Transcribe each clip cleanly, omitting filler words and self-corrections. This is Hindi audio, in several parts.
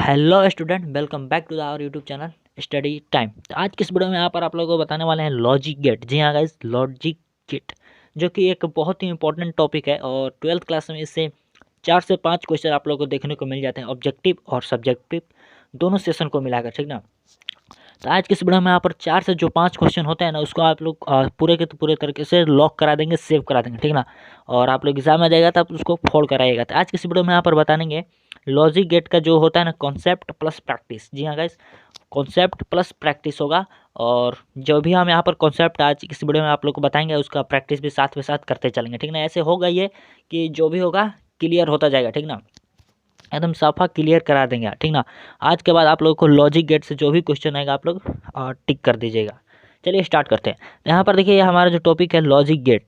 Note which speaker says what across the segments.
Speaker 1: Hello student, welcome back to our YouTube channel study time. तो आज किस वीडियो में यहाँ पर आप लोगों को बताने वाले हैं लॉजिक गेट। जी हाँ गाइस, लॉजिक गेट जो कि एक बहुत ही इंपॉर्टेंट टॉपिक है और 12th क्लास में इससे 4 से 5 क्वेश्चन आप लोगों को देखने को मिल जाते हैं, ऑब्जेक्टिव और सब्जेक्टिव दोनों सेशन को मिलाकर, ठीक ना। तो आज किस वीडियो में यहाँ पर 4 से जो 5 क्वेश्चन होते हैं ना, उसको आप लोग पूरे के पूरे तरीके से लॉक करा देंगे, सेव करा देंगे, ठीक ना। और आप लोग एग्जाम में जाएगा तो आप उसको फोड़ कराइएगा। तो आज किस वीडियो में यहाँ पर बताएंगे लॉजिक गेट का जो होता है ना, कॉन्सेप्ट प्लस प्रैक्टिस। जी हाँ गाइस, कॉन्सेप्ट प्लस प्रैक्टिस होगा। और जो भी हम यहाँ पर कॉन्सेप्ट आज इस वीडियो में आप लोग को बताएंगे, उसका प्रैक्टिस भी साथ में साथ करते चलेंगे, ठीक ना। ऐसे होगा ये कि जो भी होगा क्लियर होता जाएगा, ठीक ना, एकदम साफा क्लियर करा देंगे, ठीक ना। आज के बाद आप लोगों को लॉजिक गेट से जो भी क्वेश्चन आएगा आप लोग टिक कर दीजिएगा। चलिए स्टार्ट करते हैं। यहाँ पर देखिए, हमारा जो टॉपिक है लॉजिक गेट।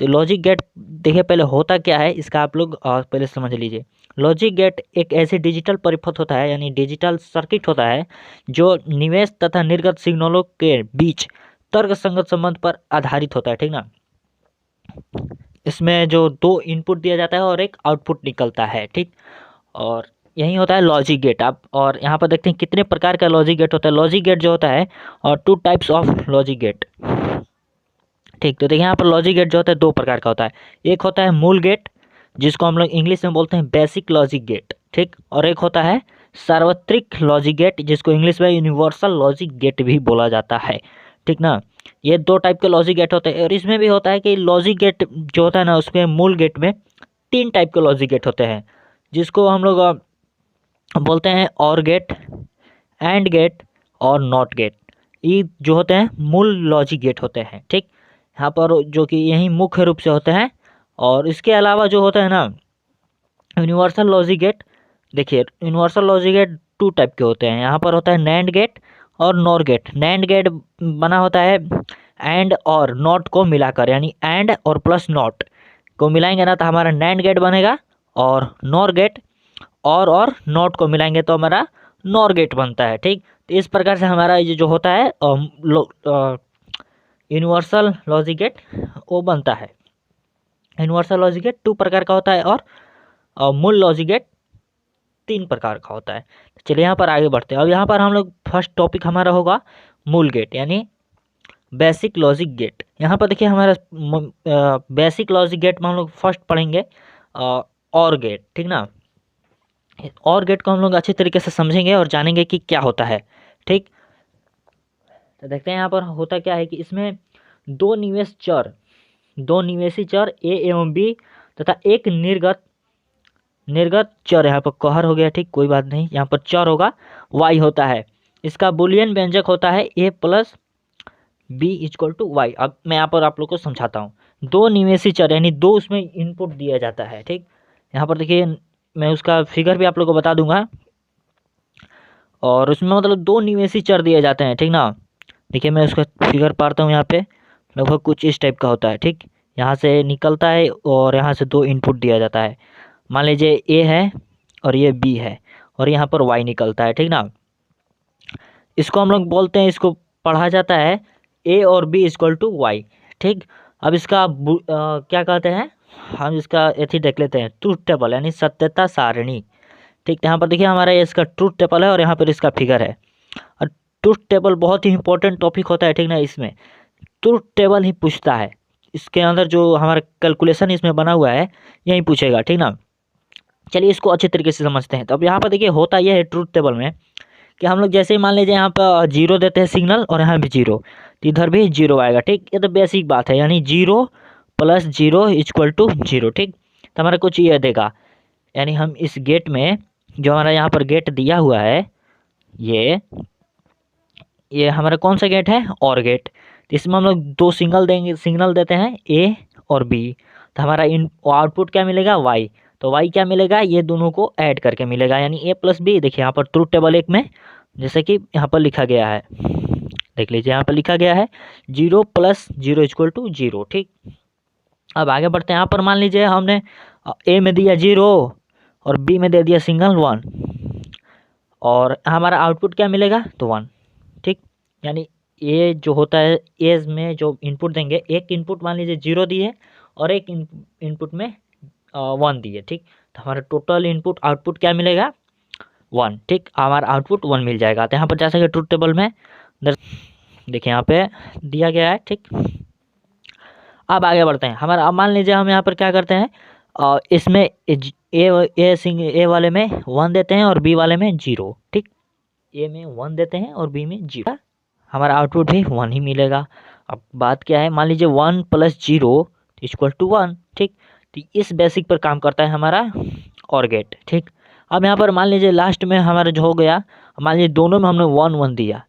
Speaker 1: तो लॉजिक गेट देखिए पहले होता क्या है, इसका आप लोग पहले समझ लीजिए। लॉजिक गेट एक ऐसे डिजिटल परिपथ होता है, यानी डिजिटल सर्किट होता है जो निवेश तथा निर्गत सिग्नलों के बीच तर्क संगत संबंध पर आधारित होता है, ठीक ना। इसमें जो दो इनपुट दिया जाता है और एक आउटपुट निकलता है, ठीक। और यही होता है लॉजिक गेट। आप और यहाँ पर देखते हैं कितने प्रकार का लॉजिक गेट होता है। लॉजिक गेट जो होता है और 2 टाइप्स ऑफ लॉजिक गेट, ठीक। तो देखिए यहाँ पर लॉजिक गेट जो होता है 2 प्रकार का होता है। एक होता है मूल गेट, जिसको हम लोग इंग्लिश में बोलते हैं बेसिक लॉजिक गेट, ठीक। और एक होता है सार्वत्रिक लॉजिक गेट, जिसको इंग्लिश में यूनिवर्सल लॉजिक गेट भी बोला जाता है, ठीक ना। ये 2 टाइप के लॉजिक गेट होते हैं। और इसमें भी होता है कि लॉजिक गेट जो होता है ना, उसमें मूल गेट में 3 टाइप के लॉजिक गेट होते हैं, जिसको हम लोग बोलते हैं और गेट, एंड गेट और नॉट गेट। ये जो होते हैं मूल लॉजिक गेट होते हैं, ठीक। यहाँ पर जो कि यही मुख्य रूप से होते हैं। और इसके अलावा जो होता है ना यूनिवर्सल लॉजिक गेट, देखिए यूनिवर्सल लॉजिक गेट 2 टाइप के होते हैं। यहाँ पर होता है नैंड गेट और नॉर गेट। नैंड गेट बना होता है एंड और नॉट को मिलाकर, यानी एंड और प्लस नॉट को मिलाएंगे ना तो हमारा नैंड गेट बनेगा। और नॉर गेट और नॉट को मिलाएंगे तो हमारा नॉर गेट बनता है, ठीक। तो इस प्रकार से हमारा ये जो होता है यूनिवर्सल लॉजिक गेट वो बनता है। यूनिवर्सल लॉजिक गेट 2 प्रकार का होता है और मूल लॉजिक गेट 3 प्रकार का होता है। चलिए यहाँ पर आगे बढ़ते हैं। अब यहाँ पर हम लोग फर्स्ट टॉपिक हमारा होगा मूल गेट, यानी बेसिक लॉजिक गेट। यहाँ पर देखिए हमारा बेसिक लॉजिक गेट में हम लोग फर्स्ट पढ़ेंगे और गेट, ठीक ना। और गेट को हम लोग अच्छी तरीके से समझेंगे और जानेंगे कि क्या होता है, ठीक। तो देखते हैं यहाँ पर होता क्या है कि इसमें दो निवेशी चर ए एवं बी तथा एक निर्गत चर, यहाँ पर कहर हो गया, ठीक, कोई बात नहीं, यहाँ पर चर होगा वाई होता है। इसका बुलियन व्यंजक होता है A plus B equal to Y. अब मैं यहाँ पर आप लोग को समझाता हूँ। दो निवेशी चर यानी 2 उसमें इनपुट दिया जाता है, ठीक। यहाँ पर देखिए मैं उसका फिगर भी आप लोग को बता दूंगा। और उसमें मतलब 2 निवेशी चर दिए जाते हैं, ठीक ना। देखिए मैं उसका फिगर पाता हूँ। यहाँ पे लगभग कुछ इस टाइप का होता है, ठीक। यहाँ से निकलता है और यहाँ से 2 इनपुट दिया जाता है। मान लीजिए ए है और ये बी है और यहाँ पर वाई निकलता है, ठीक ना। इसको हम लोग बोलते हैं, इसको पढ़ा जाता है ए और बी इक्वल टू वाई, ठीक। अब इसका क्या कहते हैं, हम इसका एथी देख लेते हैं, ट्रूथ टेबल यानी सत्यता सारणी, ठीक। यहाँ पर देखिए हमारा इसका ट्रूथ टेबल है और यहाँ पर इसका फिगर है। और ट्रूथ टेबल बहुत ही इंपॉर्टेंट टॉपिक होता है, ठीक ना। इसमें ट्रूथ टेबल ही पूछता है। इसके अंदर जो हमारा कैलकुलेशन इसमें बना हुआ है यही पूछेगा, ठीक ना। चलिए इसको अच्छे तरीके से समझते हैं। तो अब यहाँ पर देखिए होता यह है ट्रूथ टेबल में कि हम लोग जैसे ही मान लीजिए यहाँ पर 0 देते हैं सिग्नल और यहाँ भी 0, तो इधर भी 0 आएगा, ठीक। ये तो बेसिक बात है, यानी 0 + 0 इक्वल टू 0, ठीक। तो हमारा कुछ ये देगा, यानी हम इस गेट में जो हमारा यहाँ पर गेट दिया हुआ है, ये हमारा कौन सा गेट है, और गेट। तो इसमें हम लोग 2 सिग्नल देते हैं ए और बी। तो हमारा इन आउटपुट क्या मिलेगा, वाई। तो वाई क्या मिलेगा, ये दोनों को ऐड करके मिलेगा, यानी ए प्लस बी। देखिए यहाँ पर ट्रूथ टेबल 1 में जैसे कि यहाँ पर लिखा गया है, देख लीजिए यहाँ पर लिखा गया है 0 + 0 इक्वल टू 0, ठीक। अब आगे बढ़ते हैं। यहाँ पर मान लीजिए हमने ए में दिया 0 और बी में दे दिया सिंगल 1 और हमारा आउटपुट क्या मिलेगा, तो 1, ठीक। यानी ये जो होता है एज में जो इनपुट देंगे, एक इनपुट मान लीजिए 0 दिए और एक इनपुट में 1 दिए, ठीक। तो हमारा टोटल इनपुट आउटपुट क्या मिलेगा, 1, ठीक, हमारा आउटपुट 1 मिल जाएगा। तो यहाँ पर जैसे कि ट्रुथ टेबल में देखिए यहाँ पे दिया गया है, ठीक। अब आगे बढ़ते हैं। हमारा अब मान लीजिए हम यहाँ पर क्या करते हैं, इसमें ए वाले में 1 देते हैं और बी वाले में 0, ठीक। ए में 1 देते हैं और बी में 0, हमारा आउटपुट भी 1 ही मिलेगा। अब बात क्या है, मान लीजिए 1 + 0 = 1, ठीक। तो इस बेसिक पर काम करता है हमारा और गेट, ठीक। अब यहाँ पर मान लीजिए लास्ट में हमारा जो हो गया, मान लीजिए दोनों में हमने 1 1 दिया,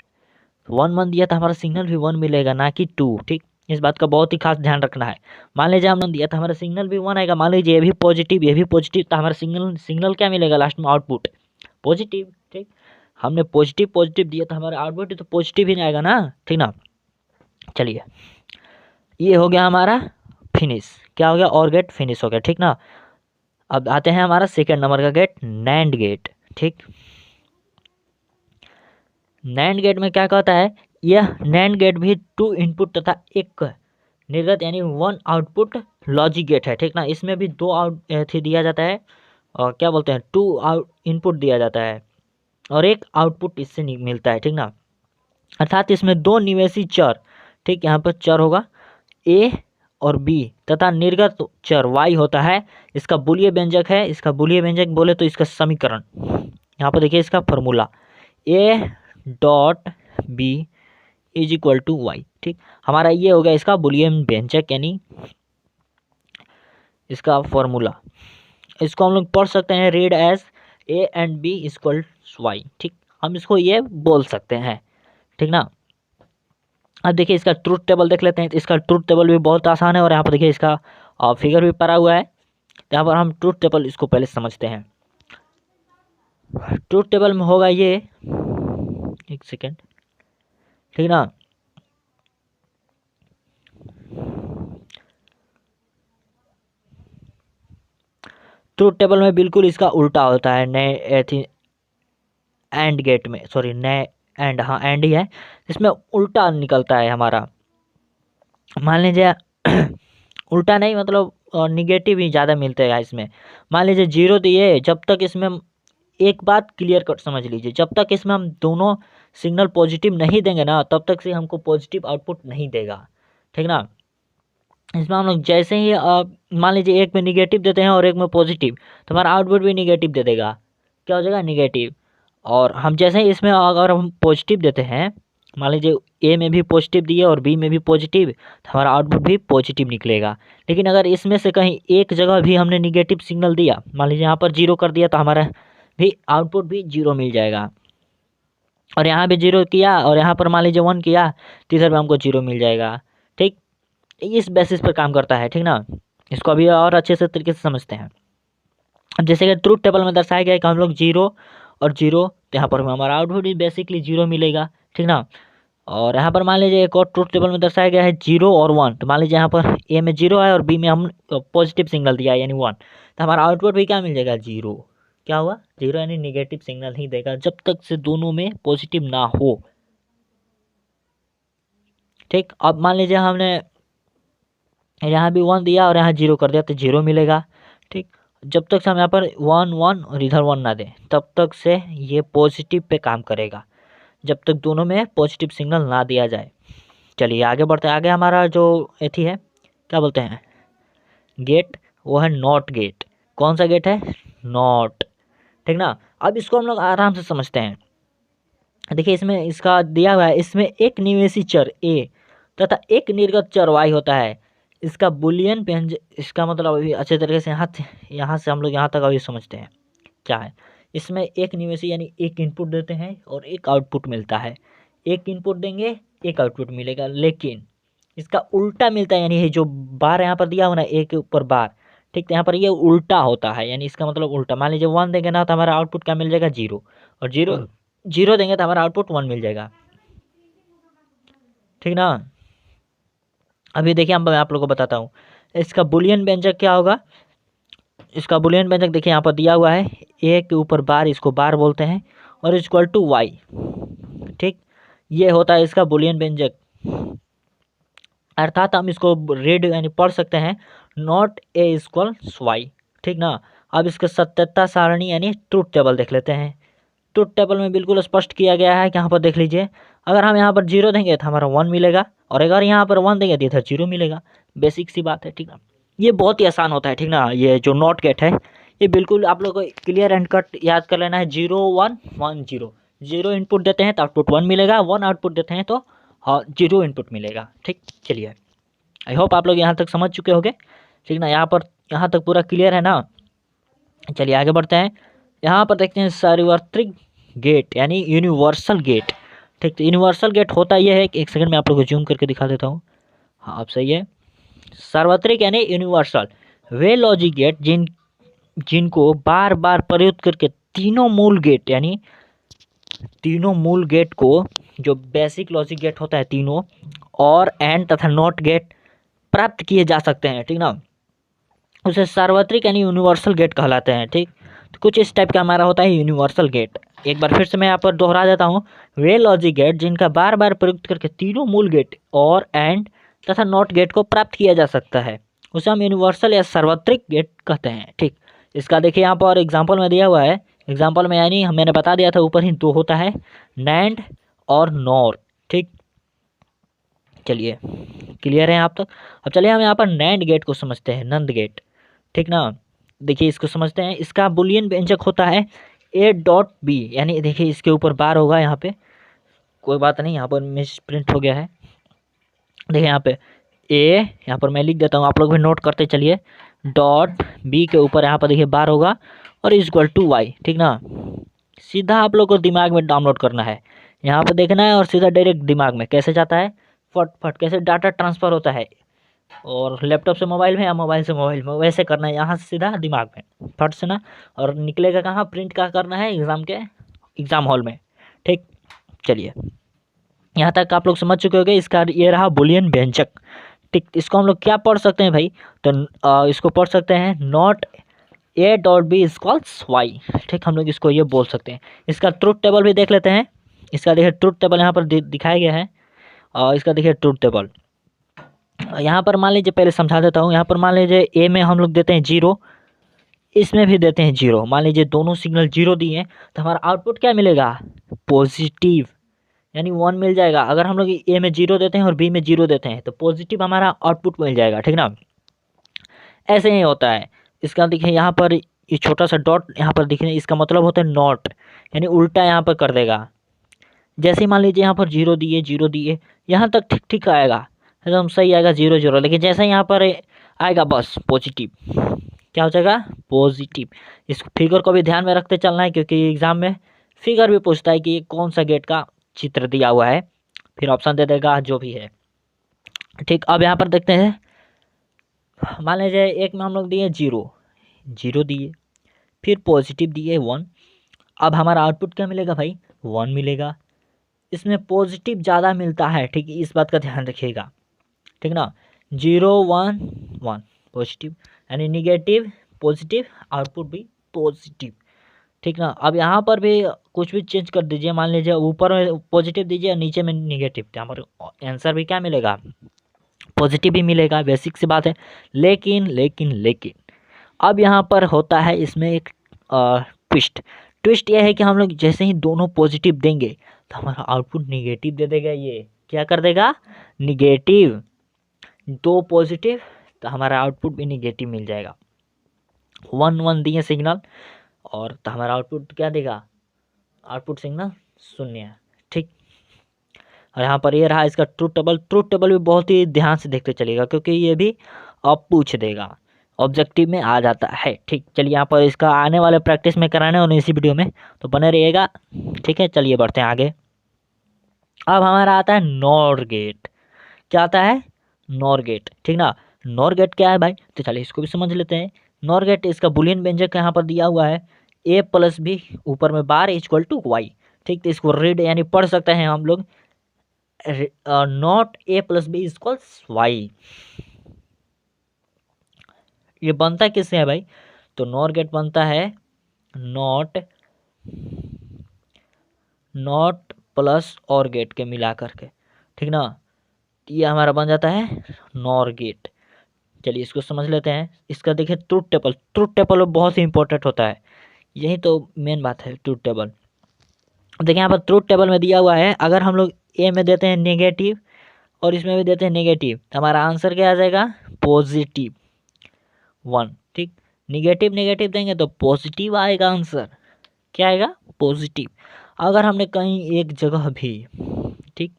Speaker 1: 1 1 दिया तो हमारा सिग्नल भी 1 मिलेगा, ना कि 2, ठीक। इस बात का बहुत ही खास ध्यान रखना है। मान लीजिए हमने दिया तो हमारा सिग्नल भी 1 आएगा, मान लीजिए ये भी पॉजिटिव, तो हमारा सिग्नल क्या मिलेगा लास्ट में, आउटपुट पॉजिटिव, ठीक। हमने पॉजिटिव दिया तो हमारा आउटपुट तो पॉजिटिव ही आएगा ना, ठीक ना। चलिए, ये हो गया हमारा फिनिश, क्या हो गया, और गेट फिनिश हो गया, ठीक ना। अब आते हैं हमारा सेकंड नंबर का गेट, नैंड गेट, ठीक। नैंड गेट में क्या कहता है, यह नैंड गेट भी 2 इनपुट तथा 1 निर्गत यानी 1 आउटपुट लॉजिक गेट है, ठीक ना। इसमें भी 2 दिया जाता है, और क्या बोलते हैं, 2 इनपुट दिया जाता है और 1 आउटपुट इससे मिलता है, ठीक ना। अर्थात इसमें 2 निवेशी चर, ठीक, यहाँ पर चर होगा ए और बी तथा निर्गत चर वाई होता है। इसका बुलियन व्यंजक है, इसका बुलियन व्यंजक बोले तो इसका समीकरण यहाँ पर देखिए, इसका फॉर्मूला A.B = Y, ठीक। हमारा ये हो गया इसका बुलियन व्यंजक यानी इसका फॉर्मूला। इसको हम लोग पढ़ सकते हैं, read as A and B = Y, ठीक। हम इसको ये बोल सकते हैं, ठीक ना। अब देखिए इसका ट्रूथ टेबल देख लेते हैं। तो इसका ट्रूथ टेबल भी बहुत आसान है और यहाँ पर देखिए इसका फिगर भी पड़ा हुआ है। तो यहाँ पर हम ट्रूथ टेबल इसको पहले समझते हैं। ट्रूथ टेबल में होगा ये, एक सेकेंड, ठीक ना। ट्रूथ टेबल में बिल्कुल इसका उल्टा होता है, नए एंड गेट में, सॉरी नए एंड, हाँ एंड ही है, इसमें उल्टा निकलता है हमारा। मान लीजिए उल्टा नहीं, मतलब निगेटिव ही ज़्यादा मिलते हैं इसमें। मान लीजिए 0 दिए, जब तक इसमें एक बात क्लियर कट समझ लीजिए, जब तक इसमें हम दोनों सिग्नल पॉजिटिव नहीं देंगे ना, तब तक से हमको पॉजिटिव आउटपुट नहीं देगा, ठीक ना। इसमें हम लोग जैसे ही मान लीजिए एक में निगेटिव देते हैं और एक में पॉजिटिव, तो हमारा आउटपुट भी निगेटिव दे देगा, क्या हो जाएगा, निगेटिव। और हम जैसे ही इसमें अगर हम पॉजिटिव देते हैं, मान लीजिए ए में भी पॉजिटिव दिए और बी में भी पॉजिटिव, तो हमारा आउटपुट भी पॉजिटिव निकलेगा। लेकिन अगर इसमें से कहीं एक जगह भी हमने निगेटिव सिग्नल दिया, मान लीजिए यहाँ पर 0 कर दिया, तो हमारा भी आउटपुट भी 0 मिल जाएगा। और यहाँ भी 0 किया और यहाँ पर मान लीजिए 1 किया, तो इधर भी हमको 0 मिल जाएगा, ठीक। इस बेसिस पर काम करता है, ठीक ना। इसको अभी और अच्छे से तरीके से समझते हैं। अब जैसे कि ट्रूथ टेबल में दर्शाया गया है कि हम लोग 0 और 0, तो यहाँ पर हमारा आउटपुट भी बेसिकली 0 मिलेगा, ठीक ना। और यहाँ पर मान लीजिए एक और ट्रूथ टेबल में दर्शाया गया है 0 और 1, तो मान लीजिए यहाँ पर ए में 0 है और बी में हम पॉजिटिव सिग्नल दिया है यानी 1, तो हमारा आउटपुट भी क्या मिल जाएगा, 0। क्या हुआ, 0 यानी निगेटिव सिग्नल ही देगा जब तक से दोनों में पॉजिटिव ना हो, ठीक। अब मान लीजिए हमने यहाँ भी 1 दिया और यहाँ 0 कर दिया, तो 0 मिलेगा, ठीक। जब तक से हम यहाँ पर 1 1 और इधर 1 ना दें, तब तक से ये पॉजिटिव पे काम करेगा, जब तक दोनों में पॉजिटिव सिग्नल ना दिया जाए। चलिए आगे बढ़ते हैं। आगे हमारा जो एथी है, क्या बोलते हैं, गेट, वो है नॉट गेट। कौन सा गेट है, नॉट, ठीक ना। अब इसको हम लोग आराम से समझते हैं। देखिए इसमें इसका दिया हुआ है, इसमें एक निवेशी चर ए तथा एक निर्गत चर वाई होता है। इसका बुलियन व्यंजक, इसका मतलब अभी अच्छे तरीके से यहाँ से हम लोग यहाँ तक अभी समझते हैं क्या है। इसमें एक निवेशी यानी एक इनपुट देते हैं और एक आउटपुट मिलता है। एक इनपुट देंगे, एक आउटपुट मिलेगा, लेकिन इसका उल्टा मिलता है, यानी ये जो बार यहाँ पर दिया हुआ ना, एक के ऊपर बार, ठीक। तो यहाँ पर ये उल्टा होता है, यानी इसका मतलब उल्टा। मान लीजिए 1 देंगे ना, तो हमारा आउटपुट क्या मिल जाएगा, 0, और 0 देंगे तो हमारा आउटपुट 1 मिल जाएगा, ठीक ना। अभी देखिए मैं आप लोगों को बताता हूँ इसका बुलियन व्यंजक क्या होगा। इसका बुलियन व्यंजक देखिए यहाँ पर दिया हुआ है, ए के ऊपर बार, इसको बार बोलते हैं, और इक्वल टू वाई, ठीक। ये होता है इसका बुलियन व्यंजक। अर्थात हम इसको रीड यानी पढ़ सकते हैं, नॉट ए इक्वल्स वाई, ठीक ना। अब इसका सत्यता सारणी यानी ट्रूथ टेबल देख लेते हैं। ट्रुथ टेबल में बिल्कुल स्पष्ट किया गया है कि यहाँ पर देख लीजिए, अगर हम यहाँ पर 0 देंगे तो हमारा 1 मिलेगा, और अगर यहाँ पर 1 देंगे तो इधर 0 मिलेगा। बेसिक सी बात है, ठीक ना। ये बहुत ही आसान होता है, ठीक ना। ये जो नॉट गेट है ये बिल्कुल आप लोग को क्लियर एंड कट याद कर लेना है। 0 1 1 0, 0 इनपुट देते हैं तो आउटपुट 1 मिलेगा, 1 आउटपुट देते हैं तो हाँ 0 इनपुट मिलेगा, ठीक। चलिए, आई होप आप लोग यहाँ तक समझ चुके होंगे, ठीक ना। यहाँ तक पूरा क्लियर है ना। चलिए आगे बढ़ते हैं। यहाँ पर देखते हैं सार्वत्रिक गेट यानी यूनिवर्सल गेट, ठीक। तो यूनिवर्सल गेट होता यह है कि एक सेकंड में आप लोग को जूम करके दिखा देता हूँ। हाँ अब सही है। सार्वत्रिक यानी यूनिवर्सल वे लॉजिक गेट जिनको बार बार प्रयुक्त करके तीनों मूल गेट यानी तीनों मूल गेट को, जो बेसिक लॉजिक गेट होता है तीनों, और एंड तथा नॉट गेट प्राप्त किए जा सकते हैं, ठीक ना। उसे सार्वत्रिक यानी यूनिवर्सल गेट कहलाते हैं, ठीक। तो कुछ इस टाइप का हमारा होता है यूनिवर्सल गेट। एक बार फिर से मैं यहाँ पर दोहरा देता हूँ। वे लॉजिक गेट जिनका बार बार प्रयुक्त करके तीनों मूल गेट और एंड तथा नॉट गेट को प्राप्त किया जा सकता है, उसे हम यूनिवर्सल या सार्वत्रिक गेट कहते हैं, ठीक। इसका देखिए यहाँ पर एग्जाम्पल में दिया हुआ है। एग्जाम्पल में यानी मैंने बता दिया था ऊपर ही, दो होता है, नैंड और नॉर, ठीक। चलिए क्लियर है आप तक। अब चलिए हम यहाँ पर नैंड गेट को समझते हैं, नंद गेट, ठीक ना। देखिए इसको समझते हैं। इसका बुलियन व्यंजक होता है A.B, यानी देखिए इसके ऊपर बार होगा यहाँ पे, कोई बात नहीं, यहाँ पर मिस प्रिंट हो गया है। देखिए यहाँ पे ए, यहाँ पर मैं लिख देता हूँ, आप लोग भी नोट करते चलिए। डॉट बी के ऊपर यहाँ पर देखिए बार होगा और इक्वल टू वाई, ठीक ना। सीधा आप लोग को दिमाग में डाउनलोड करना है, यहाँ पर देखना है और सीधा डायरेक्ट दिमाग में कैसे जाता है, फट फट कैसे डाटा ट्रांसफ़र होता है, और लैपटॉप से मोबाइल में या मोबाइल से मोबाइल में, वैसे करना है यहाँ से सीधा दिमाग में फट से ना। और निकलेगा कहाँ, प्रिंट का करना है एग्ज़ाम हॉल में, ठीक। चलिए यहाँ तक आप लोग समझ चुके होंगे। इसका ये रहा बुलियन व्यंजक, ठीक। इसको हम लोग क्या पढ़ सकते हैं भाई, तो इसको पढ़ सकते हैं नॉट A.B इक्वल्स वाई, ठीक। हम लोग इसको ये बोल सकते हैं। इसका ट्रुथ टेबल भी देख लेते हैं। इसका देखिए ट्रुथ टेबल यहाँ पर दिखाया गया है, और इसका देखिए ट्रुथ टेबल यहाँ पर मान लीजिए, पहले समझा देता हूँ। यहाँ पर मान लीजिए ए में हम लोग देते हैं 0, इसमें भी देते हैं 0। मान लीजिए दोनों सिग्नल 0 दिए तो हमारा आउटपुट क्या मिलेगा, पॉजिटिव, यानी 1 मिल जाएगा। अगर हम लोग ए में 0 देते हैं और बी में 0 देते हैं तो पॉजिटिव हमारा आउटपुट मिल जाएगा, ठीक ना। ऐसे ही होता है। इसका देखिए यहाँ पर ये छोटा सा डॉट यहाँ पर दिखने, इसका मतलब होता है नॉट, यानी उल्टा यहाँ पर कर देगा। जैसे ही मान लीजिए यहाँ पर 0 दिए यहाँ तक ठीक ठीक आएगा, एकदम सही आएगा 0 0, लेकिन जैसे यहाँ पर आएगा बस पॉजिटिव, क्या हो जाएगा, पॉजिटिव। इस फिगर को भी ध्यान में रखते चलना है, क्योंकि एग्जाम में फिगर भी पूछता है कि ये कौन सा गेट का चित्र दिया हुआ है, फिर ऑप्शन दे देगा जो भी है, ठीक। अब यहाँ पर देखते हैं, मान लीजिए एक में हम लोग दिए 0 दिए, फिर पॉजिटिव दिए 1। अब हमारा आउटपुट क्या मिलेगा भाई, 1 मिलेगा। इसमें पॉजिटिव ज़्यादा मिलता है, ठीक। इस बात का ध्यान रखिएगा, ठीक ना। 0 1 1 पॉजिटिव, यानी निगेटिव पॉजिटिव, आउटपुट भी पॉजिटिव, ठीक ना। अब यहाँ पर भी कुछ भी चेंज कर दीजिए, मान लीजिए ऊपर में पॉजिटिव दीजिए और नीचे में निगेटिव, तो यहाँ पर आंसर भी क्या मिलेगा, पॉजिटिव ही मिलेगा। बेसिक सी बात है। लेकिन अब यहाँ पर होता है इसमें एक ट्विस्ट यह है कि हम लोग जैसे ही दोनों पॉजिटिव देंगे तो हमारा आउटपुट निगेटिव दे देगा। ये क्या कर देगा, निगेटिव। 2 पॉजिटिव तो हमारा आउटपुट भी निगेटिव मिल जाएगा। 1 1 दिए सिग्नल, और तो हमारा आउटपुट क्या देगा, आउटपुट सिग्नल 0, ठीक। और यहाँ पर ये रहा इसका ट्रुथ टेबल भी बहुत ही ध्यान से देखते चलिएगा, क्योंकि ये भी अब पूछ देगा, ऑब्जेक्टिव में आ जाता है, ठीक। चलिए यहाँ पर इसका आने वाले प्रैक्टिस में कराने और इसी वीडियो में, तो बने रहिएगा, ठीक है। चलिए बढ़ते हैं आगे। अब हमारा आता है नॉर गेट। क्या आता है, नॉर गेट, ठीक ना। नॉर गेट क्या है भाई, तो चलिए इसको भी समझ लेते हैं। नॉर गेट, इसका बुलियन व्यंजक यहाँ पर दिया हुआ है A+B, ऊपर में बार इक्वल टू वाई, ठीक। तो इसको रीड यानी पढ़ सकते हैं हम लोग, नॉट A+B इक्वल्स वाई। ये बनता किससे है भाई, तो नॉर गेट बनता है नॉट प्लस और गेट के मिला करके, ठीक ना। ये हमारा बन जाता है नॉर गेट। चलिए इसको समझ लेते हैं। इसका देखिए ट्रुथ टेबल बहुत ही इंपॉर्टेंट होता है, यही तो मेन बात है ट्रुथ टेबल। देखिए यहाँ पर ट्रुथ टेबल में दिया हुआ है, अगर हम लोग ए में देते हैं नेगेटिव और इसमें भी देते हैं नेगेटिव, तो हमारा आंसर क्या आ जाएगा? पॉजिटिव 1। ठीक, निगेटिव नेगेटिव देंगे तो पॉजिटिव आएगा आंसर। क्या आएगा? पॉजिटिव। अगर हमने कहीं एक जगह भी, ठीक,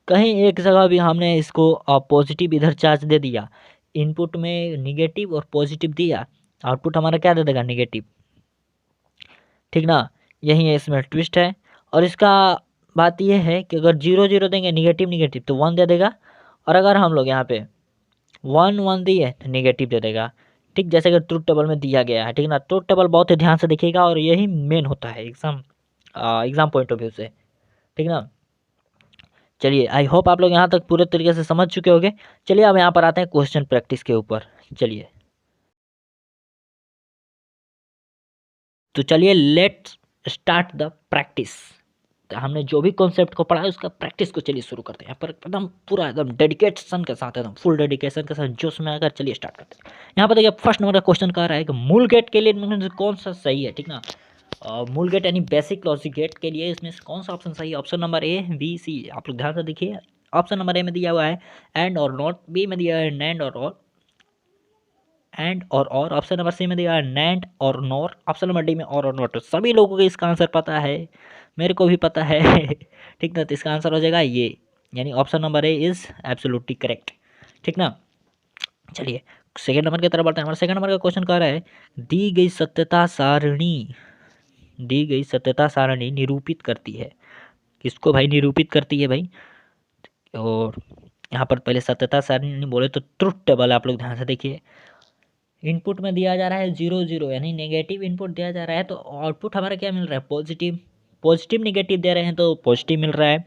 Speaker 1: कहीं एक जगह भी हमने इसको पॉजिटिव इधर चार्ज दे दिया, इनपुट में निगेटिव और पॉजिटिव दिया, आउटपुट हमारा क्या दे देगा? निगेटिव। ठीक ना, यही है इसमें ट्विस्ट है। और इसका बात यह है कि अगर 0 0 देंगे निगेटिव निगेटिव तो 1 दे देगा, और अगर हम लोग यहाँ पे 1 1 दिए तो निगेटिव दे देगा। ठीक, जैसे कि ट्रुथ टेबल में दिया गया है। ठीक ना, ट्रुथ टेबल बहुत ही ध्यान से देखिएगा और यही मेन होता है एग्जाम पॉइंट ऑफ व्यू से। ठीक ना, चलिए आई होप आप लोग यहाँ तक पूरे तरीके से समझ चुके होंगे। चलिए अब यहाँ पर आते हैं क्वेश्चन प्रैक्टिस के ऊपर। चलिए तो चलिए लेट्स स्टार्ट द प्रैक्टिस। तो हमने जो भी कॉन्सेप्ट को पढ़ा है उसका प्रैक्टिस को चलिए शुरू करते हैं। यहाँ पर एकदम पूरा एकदम डेडिकेशन के साथ, एकदम फुल डेडिकेशन के साथ जोश में आकर चलिए स्टार्ट करते हैं। यहाँ पर देखिए फर्स्ट नंबर का क्वेश्चन कह रहा है कि मूल गेट के लिए इनमें से कौन सा सही है? ठीक ना, मूल गेट यानी बेसिक लॉजिक गेट के लिए इसमें से कौन सा ऑप्शन सही है? Option number A B C. आप लोग ध्यान से देखिए, ऑप्शन नंबर ए में दिया हुआ है एंड और नॉट, बी में दिया है नैंड और ऑल, एंड और ऑप्शन नंबर सी में दिया है नैंड और नॉर, ऑप्शन नंबर डी में और नॉट। सभी लोगों को इसका आंसर पता है, मेरे को भी पता है। ठीक ना, तो इसका आंसर हो जाएगा ये, यानी option number A is absolutely correct. ठीक ना, चलिए सेकंड नंबर की तरफ बढ़ते हैं। हमारा सेकंड नंबर का क्वेश्चन कह रहा है दी गई सत्यता सारणी निरूपित करती है। किसको भाई निरूपित करती है भाई? और यहाँ पर पहले सत्यता सारणी बोले तो ट्रुथ टेबल, आप लोग ध्यान से देखिए। इनपुट में दिया जा रहा है 0 0, यानी नेगेटिव इनपुट दिया जा रहा है, तो आउटपुट हमारा क्या मिल रहा है? पॉजिटिव। पॉजिटिव नेगेटिव दे रहे हैं तो पॉजिटिव मिल रहा है,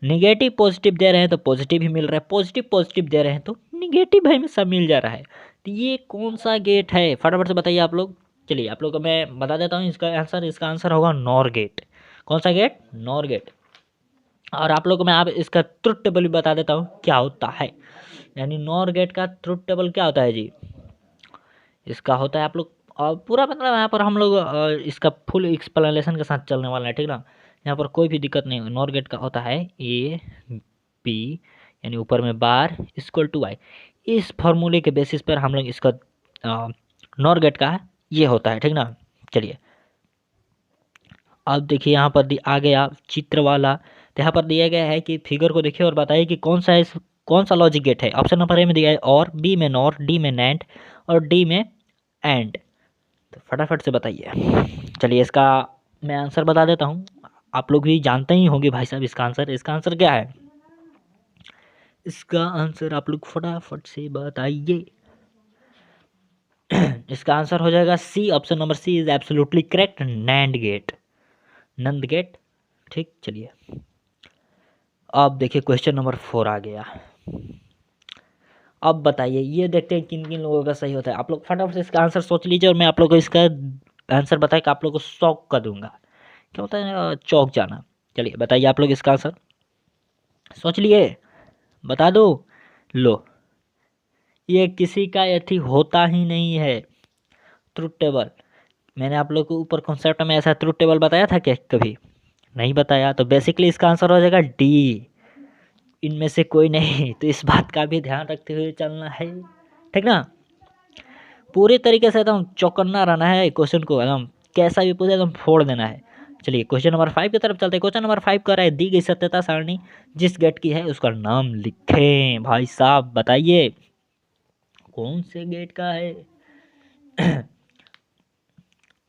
Speaker 1: नेगेटिव पॉजिटिव दे रहे हैं तो पॉजिटिव ही मिल रहा है, पॉजिटिव पॉजिटिव दे रहे हैं तो निगेटिव भाई में सब मिल जा रहा है। तो ये कौन सा गेट है? फटाफट से बताइए आप लोग। चलिए आप लोग को मैं बता देता हूँ इसका आंसर होगा नॉर गेट। कौन सा गेट? Nor gate. और आप लोग को मैं इसका ट्रुथ टेबल भी बता देता हूँ क्या होता है। यानी नॉर गेट का ट्रुथ टेबल क्या होता है जी? इसका होता है, आप लोग पूरा मतलब यहाँ पर हम लोग इसका फुल एक्सप्लेनेशन के साथ चलने वाला है। ठीक ना, यहाँ पर कोई भी दिक्कत नहीं। नॉर गेट का होता है ए बी, यानी ऊपर में बार इक्वल टू वाई। इस फॉर्मूले के बेसिस पर हम लोग इसका नॉर गेट का ये होता है। ठीक ना, चलिए अब देखिए यहाँ पर आ गया चित्र वाला। तो यहाँ पर दिया गया है कि फिगर को देखिए और बताइए कि कौन सा लॉजिक गेट है। ऑप्शन नंबर ए में दिया है और, बी में नॉर, डी में नैंड और डी में एंड। तो फटाफट से बताइए। चलिए इसका मैं आंसर बता देता हूँ, आप लोग भी जानते ही होंगे भाई साहब इसका आंसर। इसका आंसर क्या है? इसका आंसर आप लोग फटाफट से बताइए। इसका आंसर हो जाएगा C, option number C is absolutely correct, NAND gate, NAND gate. ठीक, चलिए अब देखिए क्वेश्चन नंबर 4 आ गया। अब बताइए, ये देखते हैं किन किन लोगों का सही होता है। आप लोग फटाफट से इसका आंसर सोच लीजिए और मैं आप लोग को इसका आंसर बताए कि आप लोग को शौक कर दूंगा। क्या होता है चौक जाना। चलिए बताइए आप लोग इसका आंसर सोच लिए, बता दो। लो, ये किसी का यथी होता ही नहीं है ट्रुथ टेबल। मैंने आप लोग को ऊपर कॉन्सेप्ट में ऐसा ट्रुथ टेबल बताया था क्या? कभी नहीं बताया। तो बेसिकली इसका आंसर हो जाएगा डी, इनमें से कोई नहीं। तो इस बात का भी ध्यान रखते हुए चलना है। ठीक ना, पूरी तरीके से एकदम चौकन्ना रहना है, क्वेश्चन को एकदम कैसा भी पूछे एकदम फोड़ देना है। चलिए क्वेश्चन नंबर 5 की तरफ चलते हैं। क्वेश्चन नंबर 5 कर रहा है दी गई सत्यता सारणी जिस गेट की है उसका नाम लिखें। भाई साहब बताइए कौन से गेट का है?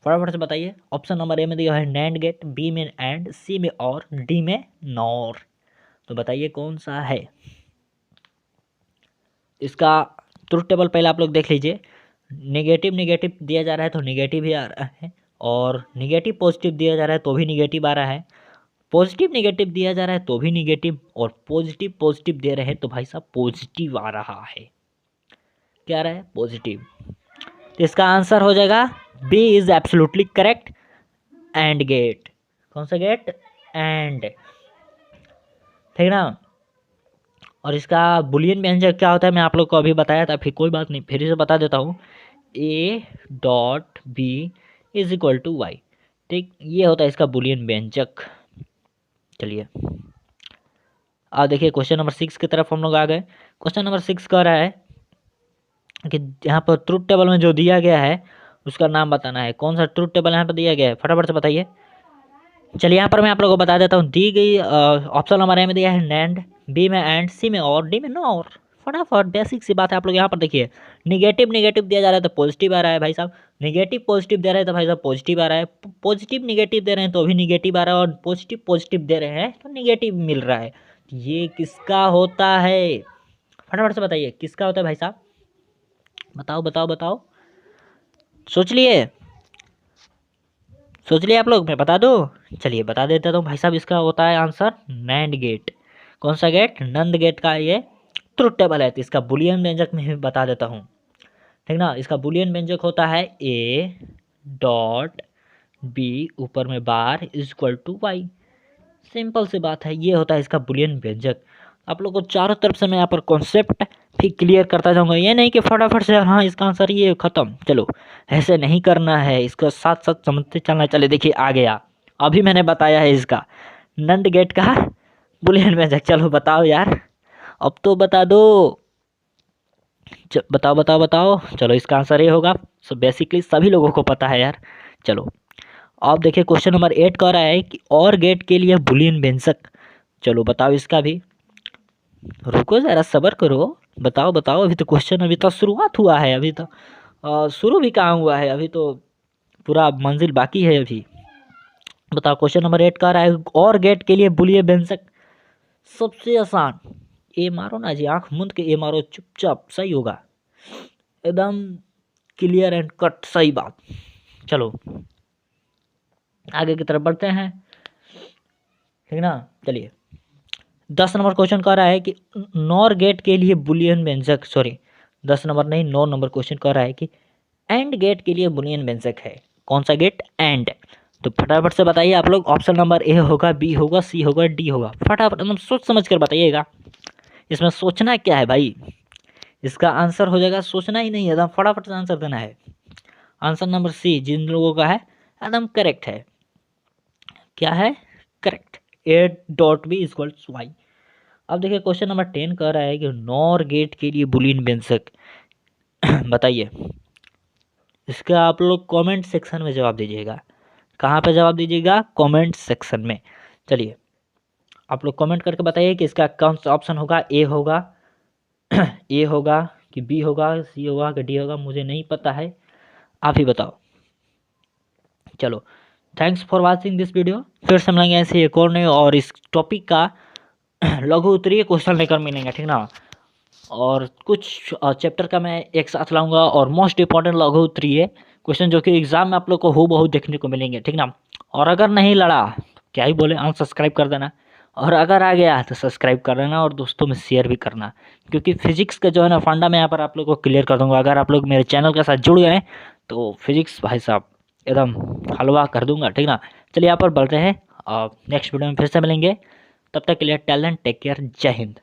Speaker 1: फटाफट से बताइए। ऑप्शन नंबर ए में दिया है नैंड गेट, बी में एंड, सी में और, डी में नॉर। तो बताइए कौन सा है? इसका ट्रुथ टेबल पहले आप लोग देख लीजिए। नेगेटिव नेगेटिव दिया जा रहा है तो नेगेटिव ही आ रहा है, और नेगेटिव पॉजिटिव दिया जा रहा है तो भी नेगेटिव आ रहा है, पॉजिटिव नेगेटिव दिया जा रहा है तो भी नेगेटिव, और पॉजिटिव पॉजिटिव दे रहे हैं तो भाई साहब पॉजिटिव आ रहा है। क्या आ रहा है? पॉजिटिव। तो इसका आंसर हो जाएगा B is absolutely correct, and gate. कौन सा गेट? एंड। ठीक ना, और इसका बुलियन व्यंजक क्या होता है मैं आप लोग को अभी बताया था, फिर कोई बात नहीं फिर से बता देता हूँ। A dot B is equal to Y. ठीक, ये होता है इसका बुलियन व्यंजक। चलिए अब देखिए क्वेश्चन नंबर 6 की तरफ हम लोग आ गए। क्वेश्चन नंबर 6 कह रहा है कि यहाँ पर ट्रुथ टेबल में जो दिया गया है उसका नाम बताना है। कौन सा ट्रुथ टेबल यहाँ पर दिया गया है, फटाफट से बताइए। चलिए यहाँ पर मैं आप लोगों को बता देता हूँ। दी गई ऑप्शन नंबर ए में दिया है नैंड, बी में एंड, सी में और, डी में नो और। फटाफट बेसिक सी बात है। आप लोग यहाँ पर देखिए निगेटिव निगेटिव दिया जा रहा है तो पॉजिटिव आ रहा है भाई साहब, निगेटिव पॉजिटिव दे रहे हैं तो भाई साहब पॉजिटिव आ रहा है, पॉजिटिव निगेटिव दे रहे हैं तो भी निगेटिव आ रहा है, और पॉजिटिव पॉजिटिव दे रहे हैं तो निगेटिव मिल रहा है। ये किसका होता है, फटाफट से बताइए किसका होता है भाई साहब, बताओ बताओ बताओ, सोच लिए सोच लिए आप लोग, मैं बता दूं। चलिए बता देता हूँ भाई साहब, इसका होता है आंसर नैंड गेट। कौन सा गेट, नंद गेट का ये ट्रुथ टेबल है। तो इसका बुलियन व्यंजक में भी बता देता हूँ, ठीक ना। इसका बुलियन व्यंजक होता है ए डॉट बी ऊपर में बार इक्वल टू वाई। सिंपल सी बात है, ये होता है इसका बुलियन व्यंजक। आप लोग को चारों तरफ से मैं यहाँ पर कॉन्सेप्ट भी क्लियर करता जाऊंगा, ये नहीं कि फटाफट से हाँ इसका आंसर ये खत्म, चलो ऐसे नहीं करना है, इसको साथ साथ समझते चलना। चले देखिए आ गया, अभी मैंने बताया है इसका नंद गेट का बुलियन व्यंजक। चलो बताओ यार, अब तो बता दो, बताओ बताओ बताओ। चलो इसका आंसर ये होगा, सो बेसिकली सभी लोगों को पता है यार। चलो अब देखिए क्वेश्चन नंबर 8 कह रहा है कि और गेट के लिए बुलियन व्यंजक। चलो बताओ इसका भी, रुको ज़रा सब्र करो, बताओ बताओ। अभी तो क्वेश्चन अभी तो शुरुआत हुआ है, अभी तो शुरू भी कहाँ हुआ है, अभी तो पूरा मंजिल बाकी है अभी। बताओ क्वेश्चन नंबर 8 कह रहा है और गेट के लिए बुलियन व्यंजक। सबसे आसान, ए मारो ना जी, आंख मूंद के ए मारो चुपचाप, सही होगा एकदम क्लियर एंड कट, सही बात। चलो आगे की तरफ बढ़ते हैं, ठीक ना। चलिए 10 नंबर क्वेश्चन कह रहा है कि नॉर गेट के लिए बुलियन व्यंजक, सॉरी 10 नंबर नहीं 9 नंबर क्वेश्चन कह रहा है कि एंड गेट के लिए बुलियन व्यंजक है। कौन सा गेट, एंड। तो फटाफट से बताइए आप लोग, ऑप्शन नंबर ए होगा, बी होगा, सी होगा, डी होगा। फटाफट एकदम सोच समझ कर बताइएगा, इसमें सोचना क्या है भाई, इसका आंसर हो जाएगा, सोचना ही नहीं है, एकदम फटाफट से आंसर देना है। आंसर नंबर सी जिन लोगों का है एकदम करेक्ट है। क्या है, correct, A dot B equal Y. अब देखिए क्वेश्चन नंबर 10 कह रहा है कि नॉर गेट के लिए बुलियन व्यंजक बताइए। इसका आप लोग कमेंट सेक्शन में जवाब दीजिएगा। कहाँ पे जवाब दीजिएगा, कमेंट सेक्शन में। चलिए आप लोग कमेंट करके बताइए कि इसका कौन सा ऑप्शन होगा, ए होगा ए होगा कि बी होगा, सी होगा कि डी होगा, मुझे नहीं पता है, आप ही बताओ। चलो thanks for watching this video, फिर से मिलेंगे ऐसे एक और नए और इस टॉपिक का लघु उत्तरीय क्वेश्चन लेकर मिलेंगे, ठीक ना। और कुछ चैप्टर का मैं एक साथ लाऊंगा और मोस्ट इंपॉर्टेंट लघु उत्तरीय क्वेश्चन जो कि एग्जाम में आप लोग को हूबहू देखने को मिलेंगे, ठीक ना। और अगर नहीं लड़ा क्या ही बोले, अनसब्सक्राइब कर देना, और अगर आ गया तो सब्सक्राइब कर देना और दोस्तों में शेयर भी करना, क्योंकि फिजिक्स का जो है ना फंडा मैं यहाँ पर आप लोग को क्लियर कर दूंगा। अगर आप लोग मेरे चैनल के साथ जुड़ गए तो फिजिक्स भाई साहब एकदम हलवा कर दूंगा, ठीक ना। चलिए यहाँ पर बढ़ते हैं, नेक्स्ट वीडियो में फिर से मिलेंगे, तब तक के लिए टैलेंट टेक केयर, जय हिंद।